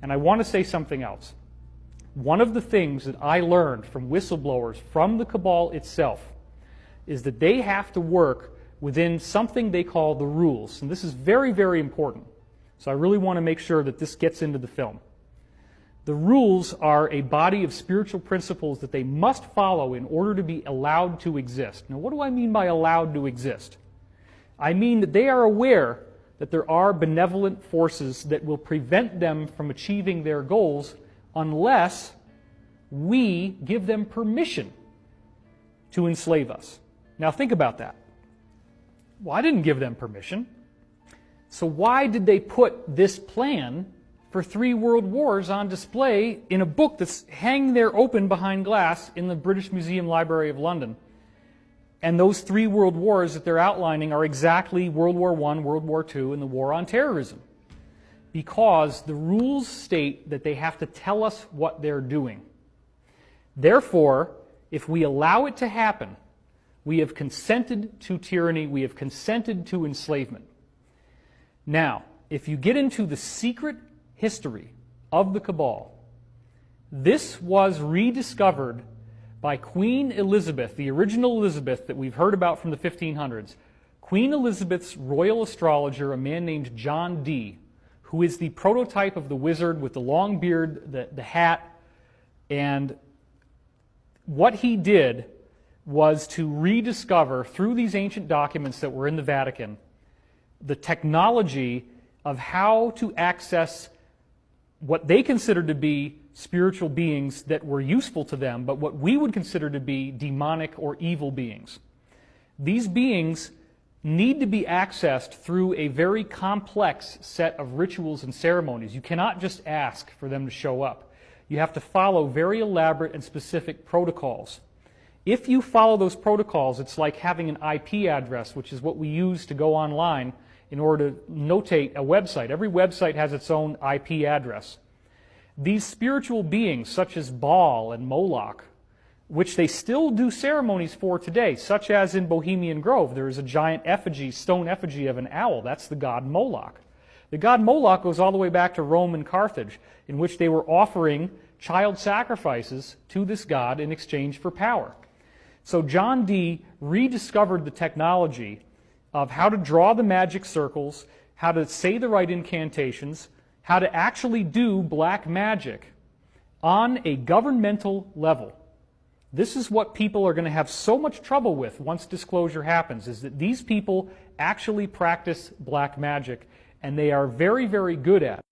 And I want to say something else. One of the things that I learned from whistleblowers from the cabal itself is that they have to work within something they call the rules. And this is very, very important. So I really want to make sure that this gets into the film. The rules are a body of spiritual principles that they must follow in order to be allowed to exist. Now, what do I mean by allowed to exist? I mean that they are aware that there are benevolent forces that will prevent them from achieving their goals unless we give them permission to enslave us. Now think about that. Well, I didn't give them permission. So why did they put this plan for 3 world wars on display in a book that's hanging there open behind glass in the British Museum Library of London? And those 3 world wars that they're outlining are exactly World War I, World War II, and the war on terrorism. Because the rules state that they have to tell us what they're doing. Therefore, if we allow it to happen, we have consented to tyranny, we have consented to enslavement. Now, if you get into the secret history of the cabal, this was rediscovered by Queen Elizabeth, the original Elizabeth that we've heard about from the 1500s. Queen Elizabeth's royal astrologer, a man named John Dee, who is the prototype of the wizard with the long beard, the hat, and what he did was to rediscover, through these ancient documents that were in the Vatican, the technology of how to access what they considered to be spiritual beings that were useful to them, but what we would consider to be demonic or evil beings. These beings need to be accessed through a very complex set of rituals and ceremonies. You cannot just ask for them to show up. You have to follow very elaborate and specific protocols. If you follow those protocols, it's like having an IP address, which is what we use to go online in order to notate a website. Every website has its own IP address. These spiritual beings, such as Baal and Moloch, which they still do ceremonies for today, such as in Bohemian Grove, there is a giant effigy, stone effigy of an owl. That's the god Moloch. The god Moloch goes all the way back to Rome and Carthage, in which they were offering child sacrifices to this god in exchange for power. So John Dee rediscovered the technology of how to draw the magic circles, how to say the right incantations, how to actually do black magic on a governmental level. This is what people are going to have so much trouble with once disclosure happens, is that these people actually practice black magic, and they are very, very good at it.